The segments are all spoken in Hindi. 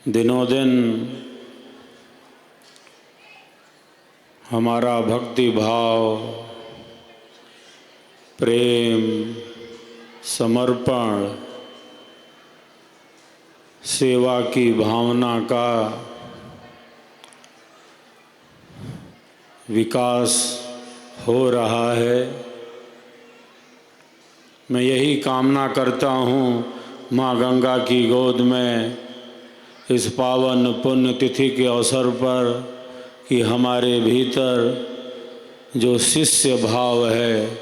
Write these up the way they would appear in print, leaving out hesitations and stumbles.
दिनों दिन हमारा भक्ति भाव, प्रेम, समर्पण, सेवा की भावना का विकास हो रहा है। मैं यही कामना करता हूँ माँ गंगा की गोद में इस पावन पुण्य तिथि के अवसर पर कि हमारे भीतर जो शिष्य भाव है,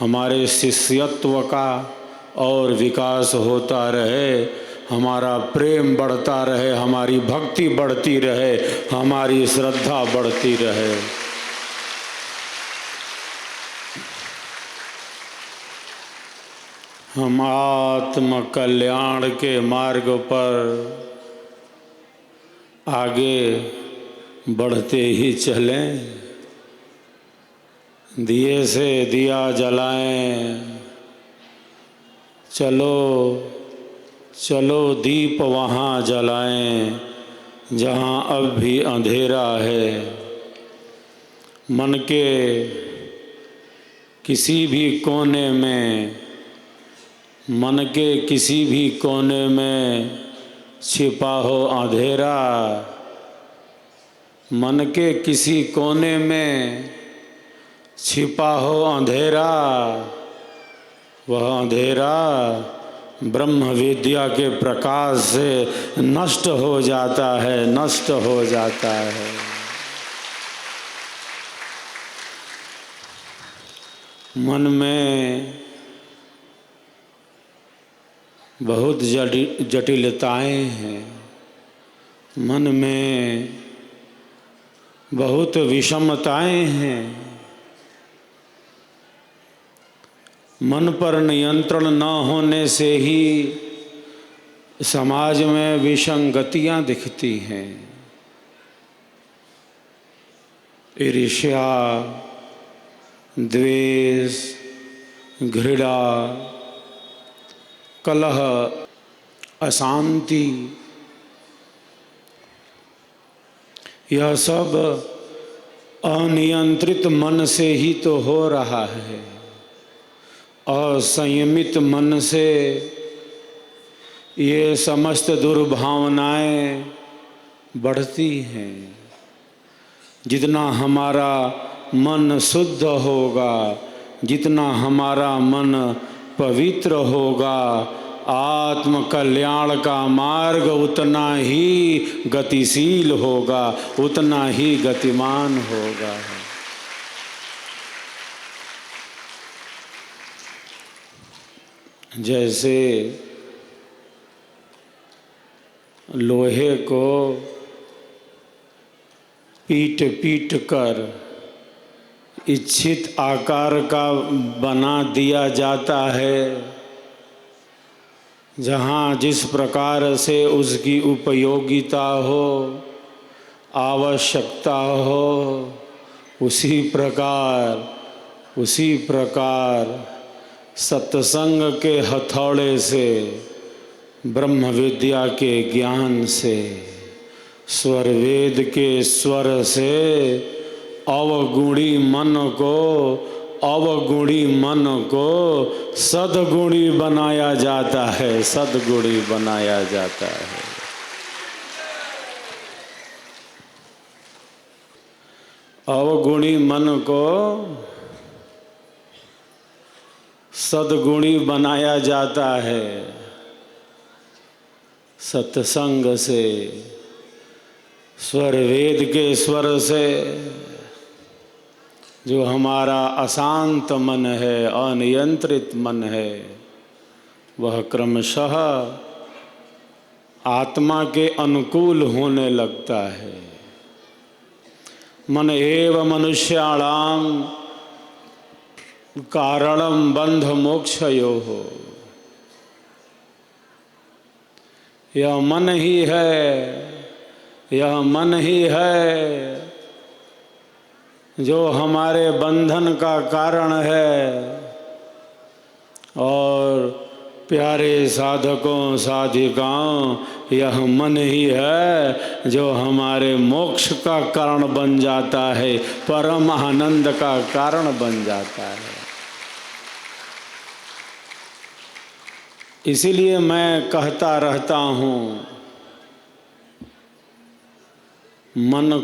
हमारे शिष्यत्व का और विकास होता रहे, हमारा प्रेम बढ़ता रहे, हमारी भक्ति बढ़ती रहे, हमारी श्रद्धा बढ़ती रहे। हम आत्म कल्याण के मार्ग पर आगे बढ़ते ही चलें। दिए से दिया जलाएं, चलो चलो दीप वहाँ जलाएं जहाँ अब भी अंधेरा है। मन के किसी भी कोने में, मन के किसी भी कोने में छिपा हो अंधेरा, मन के किसी कोने में छिपा हो अंधेरा, वह अंधेरा ब्रह्म विद्या के प्रकाश से नष्ट हो जाता है, नष्ट हो जाता है। मन में बहुत जटिलताएं हैं, मन में बहुत विषमताएं हैं। मन पर नियंत्रण न होने से ही समाज में विसंगतियां दिखती हैं। ईर्ष्या, द्वेष, घृणा, कलह, अशांति, यह सब अनियंत्रित मन से ही तो हो रहा है। असंयमित मन से ये समस्त दुर्भावनाएं बढ़ती हैं। जितना हमारा मन शुद्ध होगा, जितना हमारा मन पवित्र होगा, आत्म कल्याण का मार्ग उतना ही गतिशील होगा, उतना ही गतिमान होगा। जैसे लोहे को पीट पीट कर इच्छित आकार का बना दिया जाता है, जहाँ जिस प्रकार से उसकी उपयोगिता हो, आवश्यकता हो, उसी प्रकार सत्संग के हथौड़े से, ब्रह्म विद्या के ज्ञान से, स्वर वेद के स्वर से अवगुणी मन को सद्गुणी बनाया जाता है, सद्गुणी बनाया जाता है। अवगुणी मन को सद्गुणी बनाया जाता है सत्संग से, स्वर वेद के स्वर से। जो हमारा अशांत मन है, अनियंत्रित मन है, वह क्रमशः आत्मा के अनुकूल होने लगता है। मन एव मनुष्याणाम कारणम बंध मोक्षयोः। यह मन ही है जो हमारे बंधन का कारण है और प्यारे साधकों साधिकाओं, यह मन ही है जो हमारे मोक्ष का कारण बन जाता है, परम आनंद का कारण बन जाता है। इसीलिए मैं कहता रहता हूँ, मन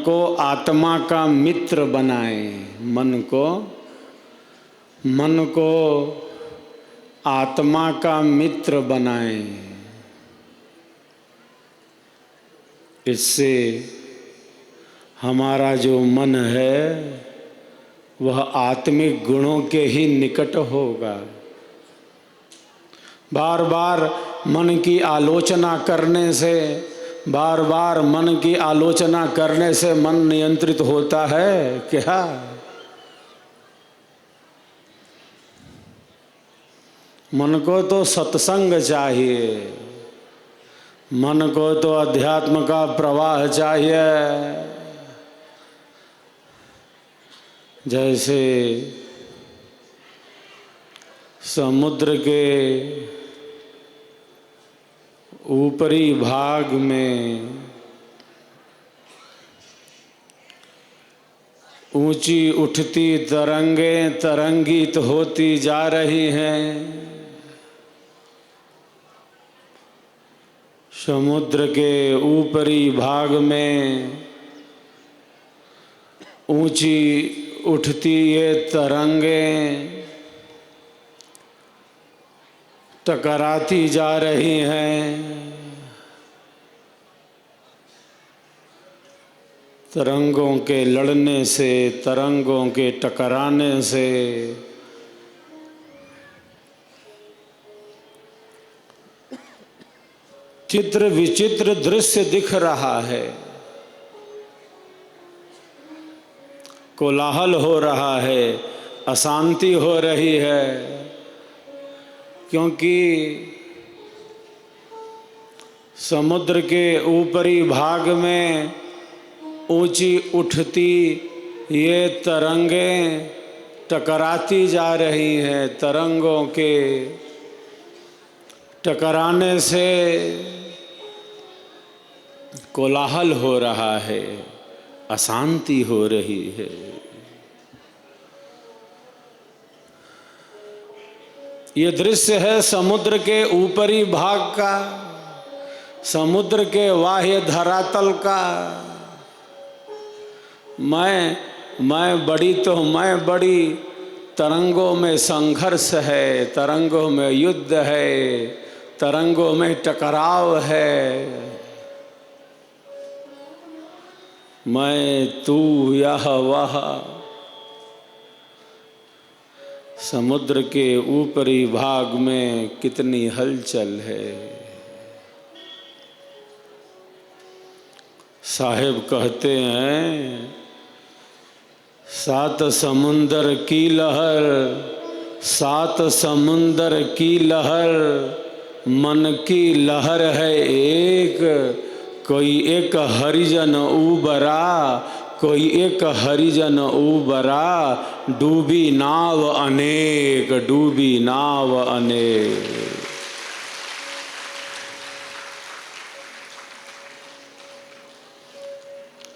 को आत्मा का मित्र बनाएं। मन को आत्मा का मित्र बनाएं। इससे हमारा जो मन है वह आत्मिक गुणों के ही निकट होगा। बार बार मन की आलोचना करने से, बार बार मन की आलोचना करने से मन नियंत्रित होता है क्या? मन को तो सत्संग चाहिए, मन को तो अध्यात्म का प्रवाह चाहिए। जैसे समुद्र के ऊपरी भाग में ऊंची उठती तरंगें तरंगित होती जा रही हैं। समुद्र के ऊपरी भाग में ऊंची उठती ये तरंगें टकराती जा रही हैं। तरंगों के लड़ने से, तरंगों के टकराने से चित्र विचित्र दृश्य दिख रहा है, कोलाहल हो रहा है, अशांति हो रही है। क्योंकि समुद्र के ऊपरी भाग में ऊंची उठती ये तरंगें टकराती जा रही हैं। तरंगों के टकराने से कोलाहल हो रहा है, अशांति हो रही है। ये दृश्य है समुद्र के ऊपरी भाग का, समुद्र के बाह्य धरातल का। मैं बड़ी तरंगों में संघर्ष है, तरंगों में युद्ध है, तरंगों में टकराव है। मैं तू यह वह। समुद्र के ऊपरी भाग में कितनी हलचल है। साहिब कहते हैं, सात समुंदर की लहर, सात समुंदर की लहर, मन की लहर है एक। कोई एक हरिजन उबरा, कोई एक हरिजन उबरा, डूबी नाव अनेक, डूबी नाव अनेक।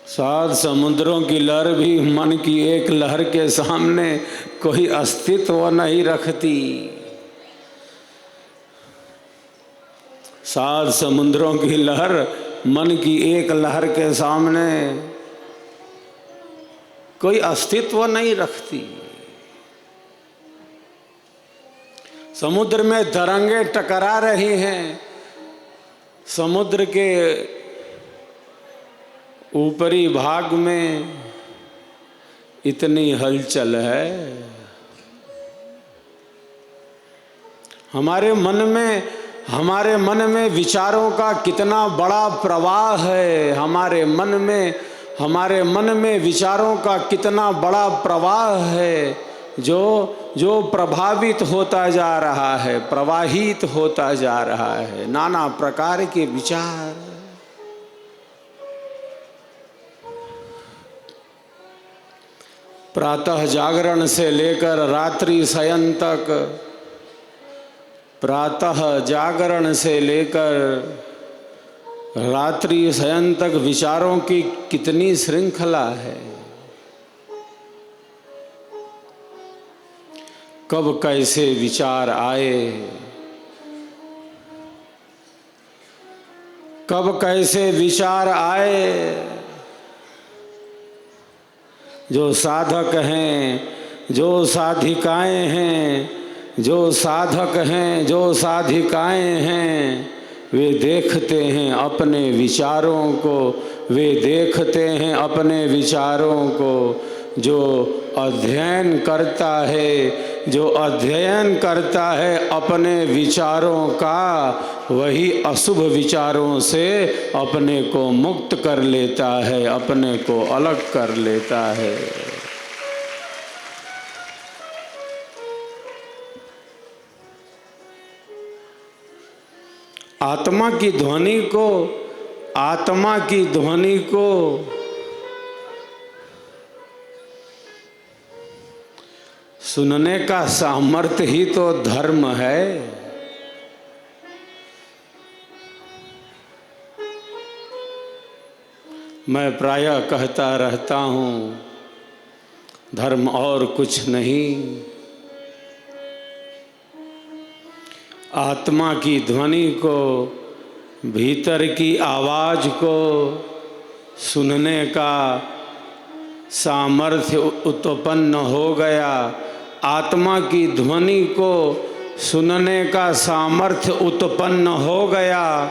सात समुद्रों की लहर भी मन की एक लहर के सामने कोई अस्तित्व नहीं रखती। सात समुद्रों की लहर मन की एक लहर के सामने कोई अस्तित्व नहीं रखती। समुद्र में तरंगे टकरा रही हैं, समुद्र के ऊपरी भाग में इतनी हलचल है। हमारे मन में विचारों का कितना बड़ा प्रवाह है। हमारे मन में विचारों का कितना बड़ा प्रवाह है, जो प्रभावित होता जा रहा है, प्रवाहित होता जा रहा है। नाना प्रकार के विचार। प्रातः जागरण से लेकर रात्रि शयन तक प्रातः जागरण से लेकर रात्रि शयन तक विचारों की कितनी श्रृंखला है। कब कैसे विचार आए, कब कैसे विचार आए। जो साधक हैं, जो साधिकाएं हैं, जो साधक हैं, जो साधिकाएं हैं, वे देखते हैं अपने विचारों को, वे देखते हैं अपने विचारों को। जो अध्ययन करता है, जो अध्ययन करता है अपने विचारों का, वही अशुभ विचारों से अपने को मुक्त कर लेता है, अपने को अलग कर लेता है। आत्मा की ध्वनि को, आत्मा की ध्वनि को सुनने का सामर्थ्य ही तो धर्म है। मैं प्रायः कहता रहता हूँ, धर्म और कुछ नहीं, आत्मा की ध्वनि को, भीतर की आवाज़ को सुनने का सामर्थ्य उत्पन्न हो गया। आत्मा की ध्वनि को सुनने का सामर्थ्य उत्पन्न हो गया,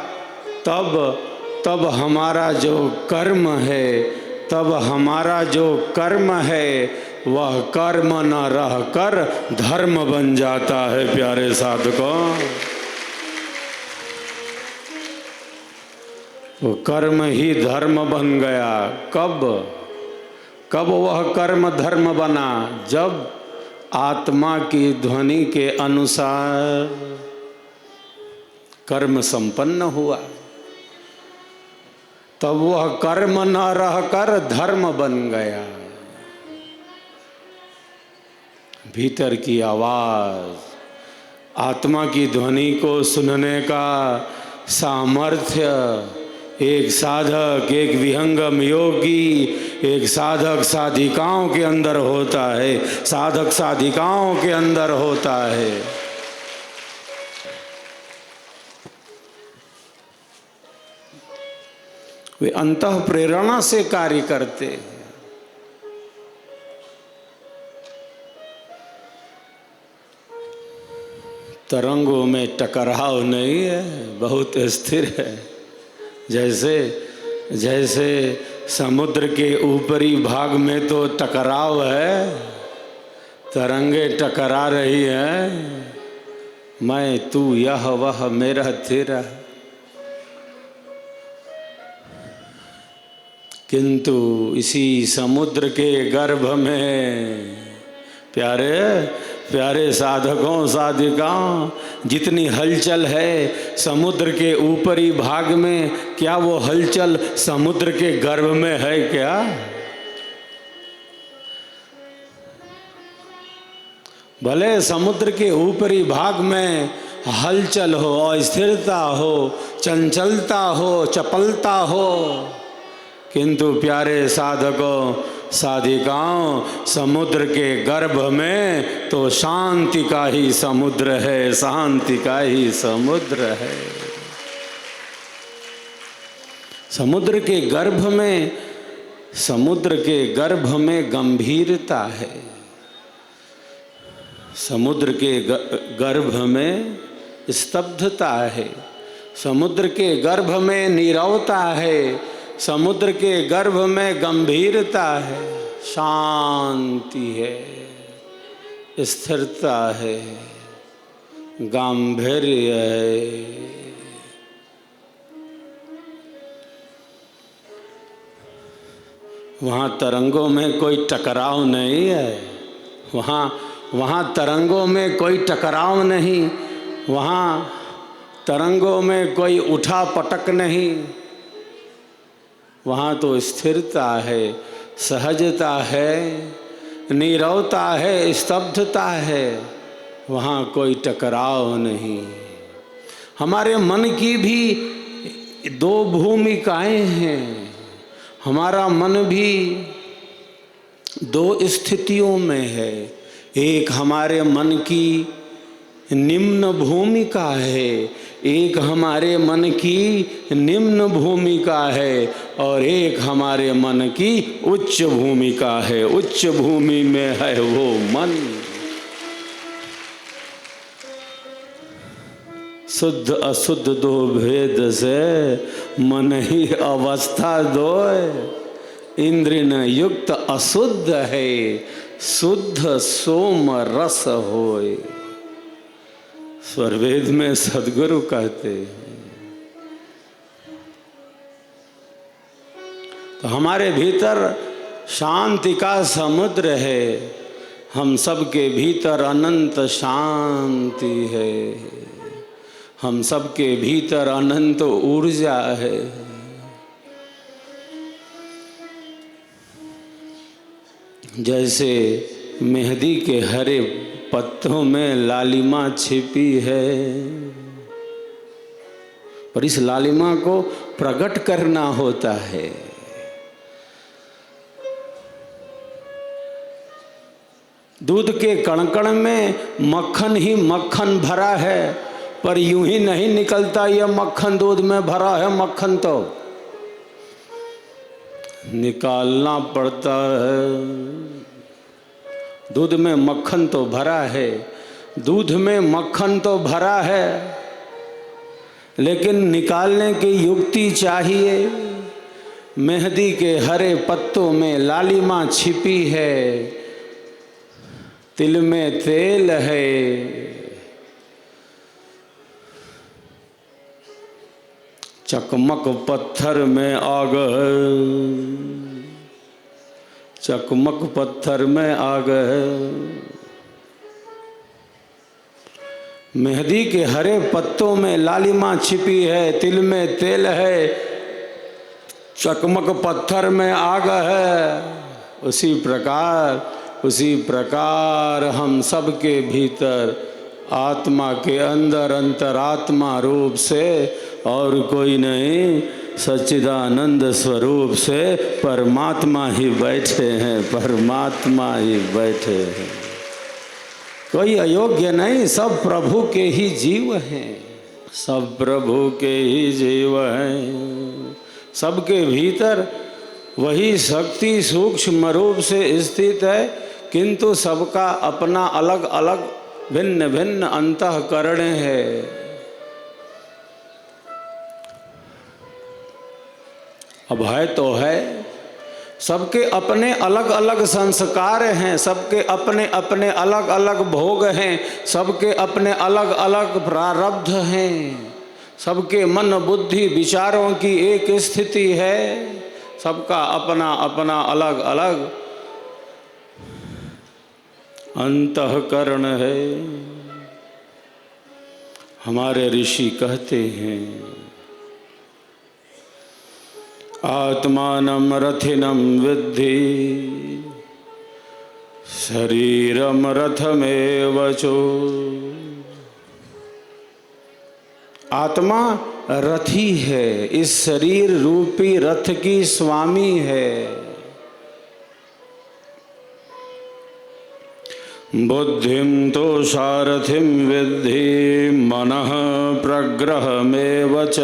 तब हमारा जो कर्म है, तब हमारा जो कर्म है, वह कर्म न रहकर धर्म बन जाता है। प्यारे साधकों, वो कर्म ही धर्म बन गया। कब वह कर्म धर्म बना? जब आत्मा की ध्वनि के अनुसार कर्म संपन्न हुआ, तब वह कर्म न रहकर धर्म बन गया। भीतर की आवाज, आत्मा की ध्वनि को सुनने का सामर्थ्य एक साधक, एक विहंगम योगी, एक साधक साधिकाओं के अंदर होता है, साधक साधिकाओं के अंदर होता है। वे अंतः प्रेरणा से कार्य करते हैं। तरंगों में टकराव नहीं है, बहुत स्थिर है। जैसे समुद्र के ऊपरी भाग में तो टकराव है, तरंगे टकरा रही हैं, मैं तू यह वह मेरा तेरा। किंतु इसी समुद्र के गर्भ में प्यारे साधकों साधिकाओं, जितनी हलचल है समुद्र के ऊपरी भाग में, क्या वो हलचल समुद्र के गर्भ में है क्या? भले समुद्र के ऊपरी भाग में हलचल हो, अस्थिरता हो, चंचलता हो, चपलता हो, किंतु प्यारे साधकों साधिकाओं, समुद्र के गर्भ में तो शांति का ही समुद्र है, शांति का ही समुद्र है। समुद्र के गर्भ में गंभीरता है, समुद्र के गर्भ में स्तब्धता है, समुद्र के गर्भ में नीरवता है, समुद्र के गर्भ में गंभीरता है, शांति है, स्थिरता है, गांधीर्य है। वहाँ तरंगों में कोई टकराव नहीं है, वहाँ तरंगों में कोई टकराव नहीं, वहाँ तरंगों में कोई उठा पटक नहीं, वहाँ तो स्थिरता है, सहजता है, नीरवता है, स्तब्धता है। वहाँ कोई टकराव नहीं। हमारे मन की भी दो भूमिकाएं हैं। हमारा मन भी दो स्थितियों में है। एक हमारे मन की निम्न भूमिका है, एक हमारे मन की निम्न भूमिका है, और एक हमारे मन की उच्च भूमिका है। उच्च भूमि में है वो मन। शुद्ध अशुद्ध दो भेद से मन ही अवस्था दोय। इंद्रिय न युक्त अशुद्ध है, शुद्ध सोम रस होय। स्वरवेद में सदगुरु कहते हैं। तो हमारे भीतर शांति का समुद्र है। हम सबके भीतर अनंत शांति है। हम सबके भीतर अनंत ऊर्जा है। जैसे मेहंदी के हरे पत्तों में लालिमा छिपी है, पर इस लालिमा को प्रकट करना होता है। दूध के कण-कण में मक्खन ही मक्खन भरा है, पर यूं ही नहीं निकलता यह मक्खन दूध में भरा है। मक्खन तो निकालना पड़ता है। दूध में मक्खन तो भरा है, दूध में मक्खन तो भरा है, लेकिन निकालने की युक्ति चाहिए। मेहंदी के हरे पत्तों में लालिमा छिपी है, तिल में तेल है। चकमक पत्थर में आग है, चकमक पत्थर में आग है। मेहंदी के हरे पत्तों में लालिमा छिपी है, तिल में तेल है, चकमक पत्थर में आग है। उसी प्रकार हम सबके भीतर आत्मा के अंदर अंतरात्मा रूप से और कोई नहीं, सच्चिदानंद स्वरूप से परमात्मा ही बैठे हैं। परमात्मा ही बैठे हैं। कोई अयोग्य नहीं, सब प्रभु के ही जीव हैं। सब प्रभु के ही जीव हैं। सबके भीतर वही शक्ति सूक्ष्म रूप से स्थित है, किंतु सबका अपना अलग अलग भिन्न भिन्न अंतःकरण है। अभय तो है, सबके अपने अलग अलग संस्कार हैं, सबके अपने अपने अलग अलग भोग हैं, सबके अपने अलग अलग प्रारब्ध हैं, सबके मन बुद्धि विचारों की एक स्थिति है, सबका अपना अपना अलग अलग अंतःकरण है। हमारे ऋषि कहते हैं, आत्मानं रथिनं विद्धि शरीरम रथमेव चो। आत्मा रथी है, इस शरीर रूपी रथ की स्वामी है। बुद्धिं तो सारथिं विद्धि मनः प्रग्रहमेव च।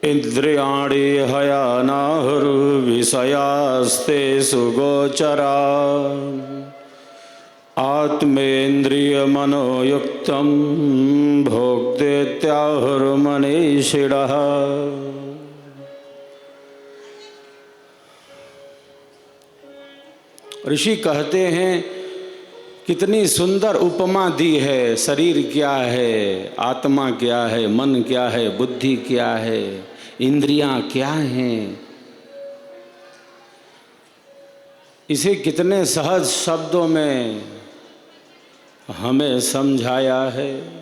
इंद्रियाणि हयानाहुर्विषयास्ते सुगोचरा। आत्मेन्द्रियमनोयुक्तं भोक्तेत्याहुर्मनीषिणः। ऋषि कहते हैं, कितनी सुंदर उपमा दी है। शरीर क्या है, आत्मा क्या है, मन क्या है, बुद्धि क्या है, इंद्रियां क्या हैं, इसे कितने सहज शब्दों में हमें समझाया है।